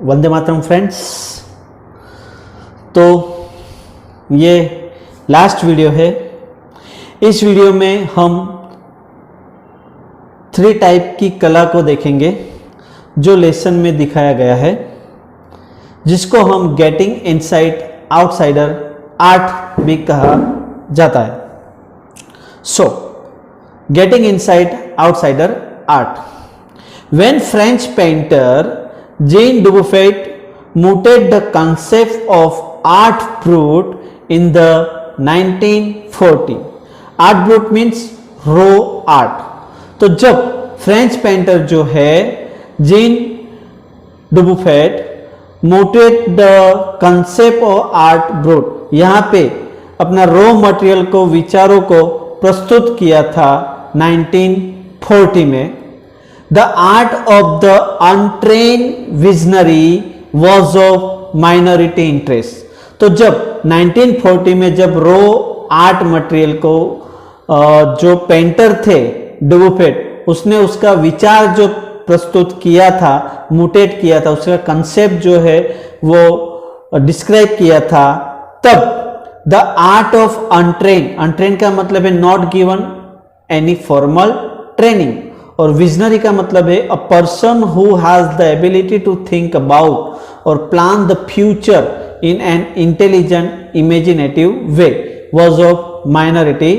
Vande Mataram friends. तो ये last video है। इस वीडियो में हम 3 टाइप की कला को देखेंगे जो लेसन में दिखाया गया है, जिसको हम गेटिंग इनसाइट आउटसाइडर आर्ट भी कहा जाता है। So getting insight outsider art, when French painter Jean Dubuffet mooted the concept of art brut in the 1940. Art brut means raw art. तो जब फ्रेंच पेंटर जो है gene डुबुफेट mooted the concept of art brut, यहाँ पे अपना raw material को, विचारों को प्रस्तुत किया था 1940 में। The art of the untrained visionary was of minority interest. तो जब 1940 में जब रॉ आर्ट मटेरियल को जो पेंटर थे डुबुफेट, उसने उसका विचार जो प्रस्तुत किया था, मुटेट किया था, उसका कंसेप्ट जो है वो डिस्क्राइब किया था, तब द आर्ट ऑफ अनट्रेन का मतलब है not given any formal training, और विजनरी का मतलब है a person who has the ability to think about और plan the future in an intelligent imaginative way, was of minority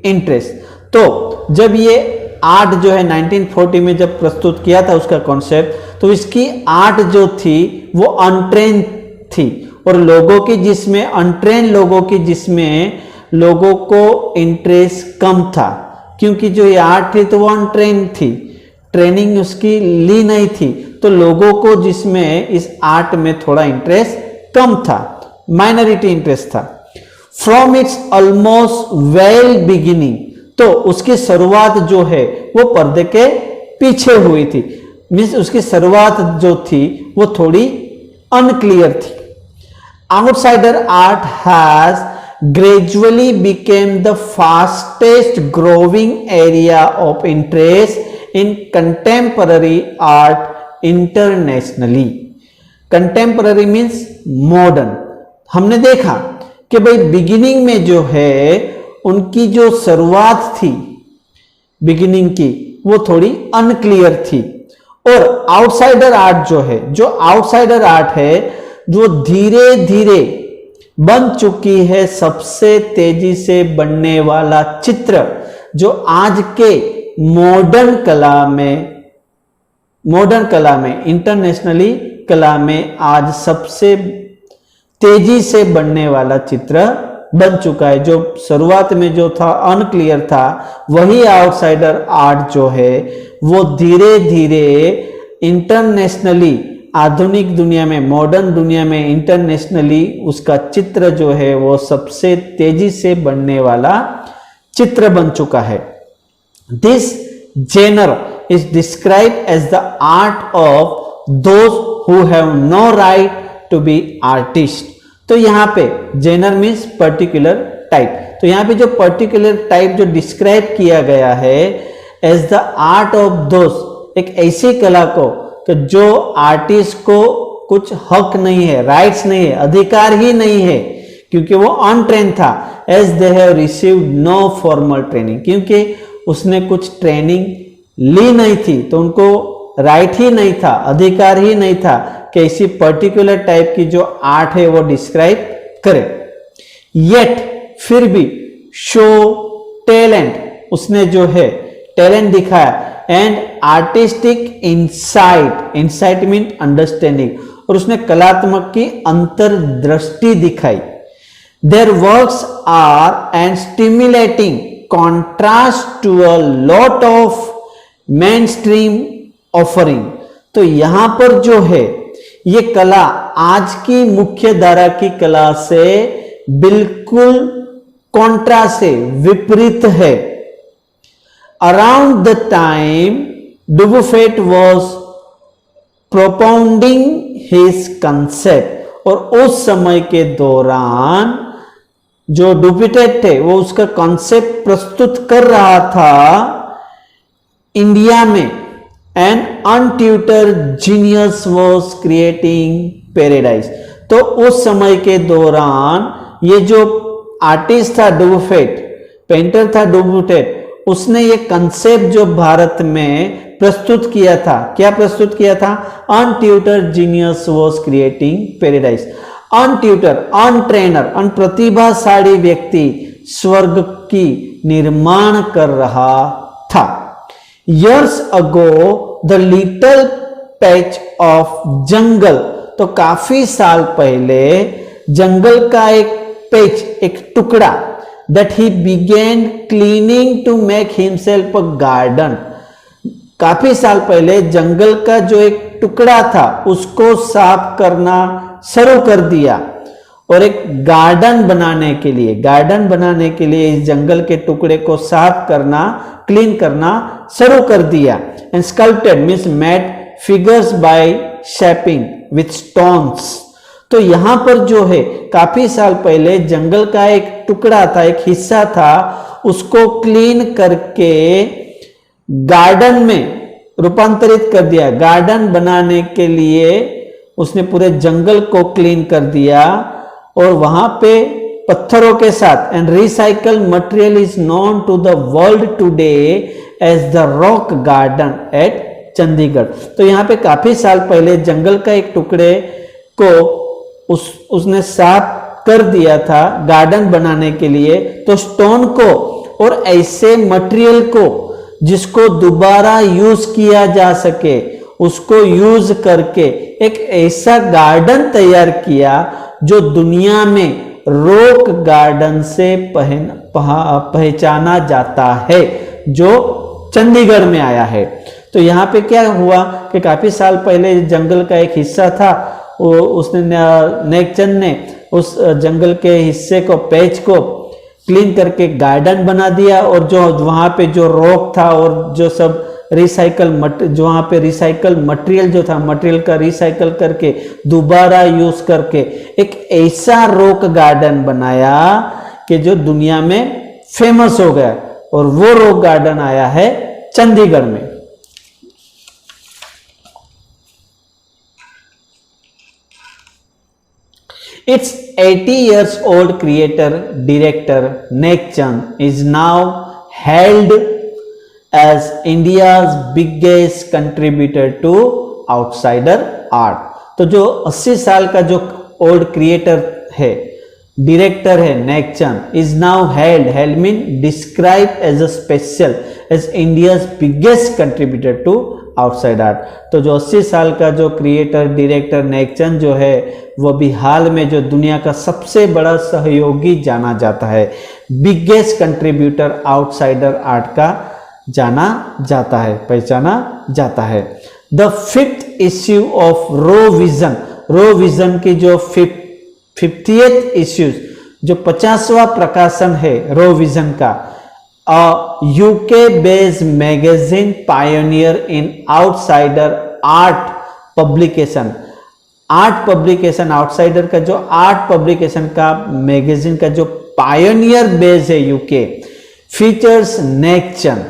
interest. तो जब ये आर्ट जो है 1940 में जब प्रस्तुत किया था उसका कॉन्सेप्ट, तो इसकी आर्ट जो थी वो अनट्रेन थी, और लोगों की जिसमें अनट्रेन लोगों की जिसमें लोगों को इंटरेस्ट कम था, क्योंकि जो ये आर्ट थी तो वो अनट्रेन थी, ट्रेनिंग उसकी ली नहीं थी, तो लोगों को जिसमें इस आर्ट में थोड़ा इंटरेस्ट कम था, माइनॉरिटी इंटरेस्ट था। From its almost well beginning, तो उसकी शुरुआत जो है वो पर्दे के पीछे हुई थी, मीन्स उसकी शुरुआत जो थी वो थोड़ी अनक्लियर थी। Outsider art has gradually became the fastest growing area of interest in contemporary art internationally. Contemporary means modern. हमने देखा कि भाई बिगिनिंग में जो है उनकी जो शुरुआत थी बिगिनिंग की वो थोड़ी अनक्लियर थी, और आउटसाइडर आर्ट जो है, जो आउटसाइडर आर्ट है जो धीरे धीरे बन चुकी है सबसे तेजी से बनने वाला चित्र, जो आज के मॉडर्न कला में इंटरनेशनली कला में आज सबसे तेजी से बनने वाला चित्र बन चुका है। जो शुरुआत में जो था अनक्लियर था, वही आउटसाइडर आर्ट जो है वो धीरे धीरे इंटरनेशनली, आधुनिक दुनिया में, मॉडर्न दुनिया में इंटरनेशनली उसका चित्र जो है वो सबसे तेजी से बनने वाला चित्र बन चुका है। This genre is describe as the art of those who have no right to be artist. तो यहाँ पे जेनर मीन्स पर्टिकुलर टाइप, तो यहाँ पे जो पर्टिकुलर टाइप जो डिस्क्राइब किया गया है as the art of those, एक ऐसी कला को कि जो आर्टिस्ट को कुछ हक नहीं है, राइट्स नहीं है, अधिकार ही नहीं है, क्योंकि वो अनट्रेन था। As they have received no formal training, क्योंकि उसने कुछ ट्रेनिंग ली नहीं थी, तो उनको राइट ही नहीं था, अधिकार ही नहीं था कि ऐसी पर्टिकुलर टाइप की जो आर्ट है वो डिस्क्राइब करे। येट फिर भी शो टैलेंट, उसने जो है टैलेंट दिखाया, and artistic insight mean understanding, और उसने कलात्मक की अंतर्दृष्टि दिखाई। Their works are and stimulating contrast to a lot of mainstream offering. तो यहां पर जो है ये कला आज की मुख्य धारा की कला से बिल्कुल कॉन्ट्रास्ट से विपरीत है। Around the time Dubuffet was propounding his concept, और उस समय के दौरान जो डुबुफेट थे वो उसका कॉन्सेप्ट प्रस्तुत कर रहा था, इंडिया में an untutored genius was creating paradise. तो उस समय के दौरान ये जो आर्टिस्ट था डुबुफेट, पेंटर था डुबुफेट, उसने ये कंसेप्ट जो भारत में प्रस्तुत किया था, क्या प्रस्तुत किया था? अनट्यूटर जीनियस वॉज क्रिएटिंग पैराडाइज। अनट्यूटर, अनट्रेनर, अनप्रतिभाशाली व्यक्ति स्वर्ग की निर्माण कर रहा था। Years ago, the little patch of जंगल, तो काफी साल पहले जंगल का एक पैच, एक टुकड़ा, that he began cleaning to make himself a garden। काफी साल पहले जंगल का जो एक टुकड़ा था उसको साफ करना शुरू कर दिया और एक गार्डन बनाने के लिए इस जंगल के टुकड़े को साफ करना, क्लीन करना शुरू कर दिया। And sculpted means made figures by shaping with stones. तो यहां पर जो है काफी साल पहले जंगल का एक टुकड़ा था, एक हिस्सा था, उसको क्लीन करके गार्डन में रूपांतरित कर दिया। गार्डन बनाने के लिए उसने पूरे जंगल को क्लीन कर दिया और वहां पे पत्थरों के साथ, and recycle material is known to the world today as the rock garden at Chandigarh. तो यहाँ पे काफी साल पहले जंगल का एक टुकड़े को उसने साफ कर दिया था गार्डन बनाने के लिए। तो स्टोन को और ऐसे मटेरियल को जिसको दोबारा यूज किया जा सके, उसको यूज करके एक ऐसा गार्डन तैयार किया जो दुनिया में रॉक गार्डन से पहचाना जाता है, जो चंडीगढ़ में आया है। तो यहाँ पे क्या हुआ कि काफी साल पहले जंगल का एक हिस्सा था, उसने नेकचंद ने उस जंगल के हिस्से को, पैच को क्लीन करके गार्डन बना दिया और जो वहां पे जो रॉक था और जो सब जो वहां पे रिसाइकल मटेरियल जो था, मटेरियल का रिसाइकल करके दोबारा यूज करके एक ऐसा रॉक गार्डन बनाया कि जो दुनिया में फेमस हो गया। और वो रॉक गार्डन आया है चंडीगढ़ में। Its 80 years old creator director Nekchand is now held as India's biggest contributor to outsider art। तो जो 80 साल का जो ओल्ड क्रिएटर है, डायरेक्टर है Nekchand, is now held mean describe as a special as India's biggest contributor to outside art. तो जो 80 साल का जो क्रिएटर डायरेक्टर नेकचंद जो है, वो भी हाल में जो दुनिया का सबसे बड़ा सहयोगी जाना जाता है, बिगेस्ट कंट्रीब्यूटर आउटसाइडर आर्ट का जाना जाता है, पहचाना जाता है। The 5th issue of Raw Vision की जो 50th इश्यूज, जो 50वां प्रकाशन है रो विजन का, UK based magazine pioneer in outsider art publication. Outsider का जो आर्ट पब्लिकेशन का मैगजीन का जो पायोनियर बेस है यूके, फीचर्स नेकचंद।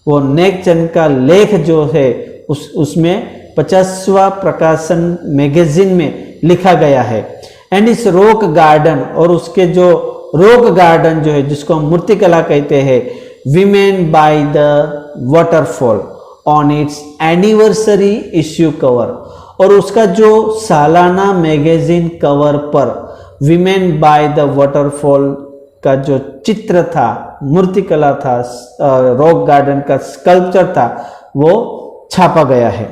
वो नेकचंद का लेख जो है उसमें 50वां प्रकाशन मैगजीन में लिखा गया है। एंड इस रॉक गार्डन, और उसके जो रॉक गार्डन जो है जिसको हम मूर्तिकला कहते हैं, women by the waterfall on it's anniversary issue cover. और उसका जो सालाना मैगजीन कवर पर विमेन बाय द वाटरफॉल का जो चित्र था, मूर्तिकला था, रॉक गार्डन का स्कल्पचर था, वो छापा गया है।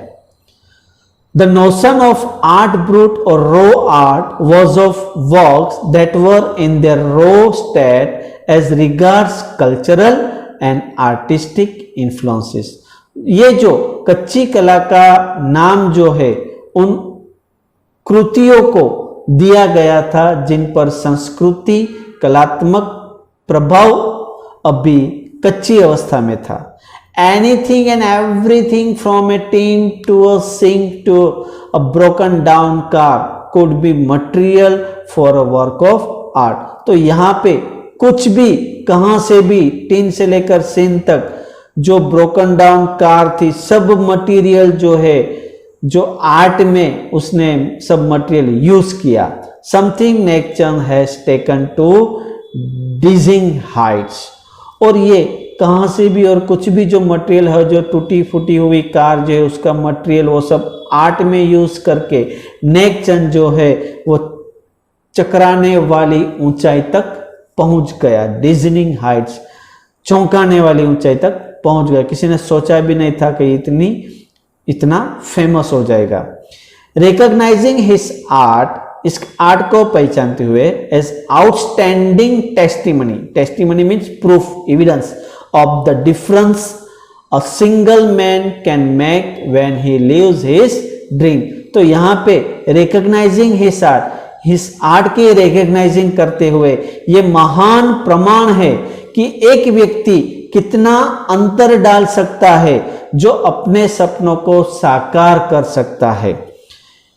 The notion of art brut or raw art was of works that were in their raw state as regards cultural and artistic influences। ये जो कच्ची कला का नाम जो है उन कृतियों को दिया गया था जिन पर संस्कृति, कलात्मक प्रभाव अभी कच्ची अवस्था में था। Anything and everything from a tin to a sink to a broken down car could be material for a work of art। तो यहाँ पे कुछ भी, कहां से भी, टीन से लेकर सिन तक, जो ब्रोकन डाउन कार थी, सब मटेरियल जो है, जो आर्ट में उसने सब मटेरियल यूज किया। Something Nek Chand has taken to dizzying heights. और ये कहाँ से भी और कुछ भी जो मटेरियल है, जो टूटी फूटी हुई कार जो है उसका मटेरियल वो सब आर्ट में यूज करके नेकचंद जो है वो चकराने वाली ऊंचाई तक पहुंच गया। डिजनिंग हाइट्स, चौंकाने वाली ऊंचाई तक पहुंच गया। किसी ने सोचा भी नहीं था कि इतना फेमस हो जाएगा। रिकॉग्नाइजिंग हिज आर्ट, इस आर्ट को पहचानते हुए as outstanding testimony, testimony means proof, evidence of the difference a single man can make when he lives his dream. तो यहाँ पे रिकॉग्नाइजिंग हिज आर्ट के रिकॉग्नाइजिंग करते हुए ये महान प्रमाण है कि एक व्यक्ति कितना अंतर डाल सकता है जो अपने सपनों को साकार कर सकता है।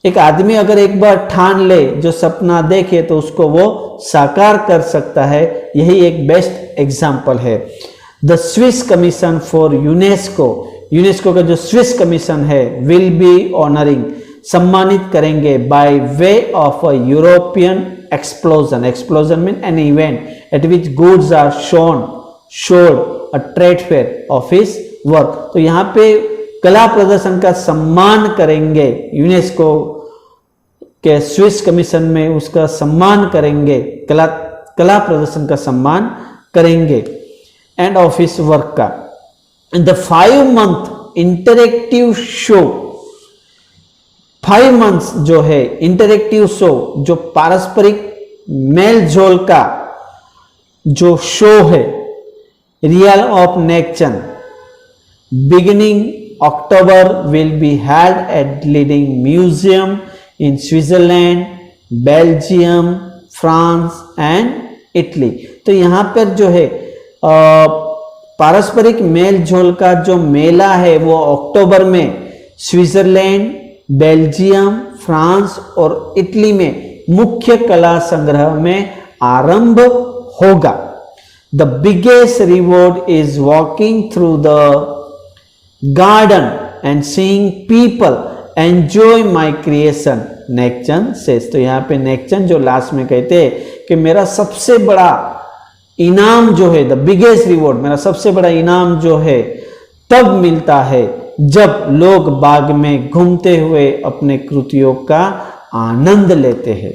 एक आदमी अगर एक बार ठान ले, जो सपना देखे तो उसको वो साकार कर सकता है। यही एक बेस्ट एग्जाम्पल है। The Swiss commission for UNESCO, UNESCO का जो स्विस कमीशन है, विल बी ऑनरिंग, सम्मानित करेंगे by way of a European explosion. Explosion mean an event at which goods are showed a trade fair of his work. तो यहाँ पे कला प्रदर्शन का सम्मान करेंगे, यूनेस्को के स्विस कमीशन में उसका सम्मान करेंगे, कला प्रदर्शन का सम्मान करेंगे एंड ऑफ हिज वर्क का। The 5 month interactive show, 5 months जो है इंटरेक्टिव शो, जो पारस्परिक मेल झोल का जो शो है, real of Nek Chand, beginning October will be held at leading museum in Switzerland, Belgium, France and Italy। तो यहाँ पर जो है पारस्परिक मेल झोल का जो मेला है वो अक्टूबर में स्विट्जरलैंड, बेल्जियम, फ्रांस और इटली में मुख्य कला संग्रह में आरंभ होगा। The biggest reward is walking through the garden and seeing people enjoy my creation, Nek Chand says। तो यहाँ पे नेकचंद जो लास्ट में कहते हैं कि मेरा सबसे बड़ा इनाम जो है, द बिगेस्ट रिवॉर्ड, मेरा सबसे बड़ा इनाम जो है तब मिलता है जब लोग बाग में घूमते हुए अपने कृतियों का आनंद लेते हैं।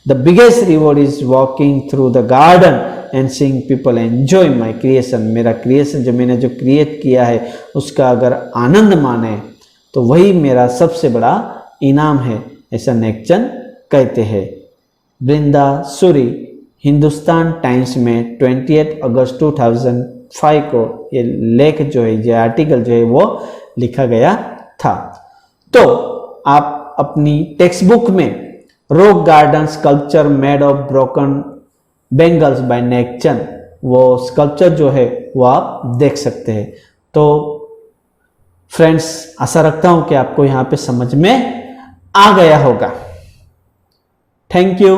The biggest reward is walking through the garden and seeing people enjoy my creation. मेरा क्रिएशन जो मैंने जो क्रिएट किया है उसका अगर आनंद माने तो वही मेरा सबसे बड़ा इनाम है, ऐसा नेकचंद कहते हैं। बृंदा सूरी हिंदुस्तान टाइम्स में 28 अगस्त 2005 को ये लेख जो है, ये आर्टिकल जो है वो लिखा गया था। तो आप अपनी टेक्स्ट बुक में rock garden sculpture made of broken bangles by Nekchand, वो स्कल्पचर जो है वो आप देख सकते हैं। तो फ्रेंड्स, आशा रखता हूं कि आपको यहां पे समझ में आ गया होगा। Thank you.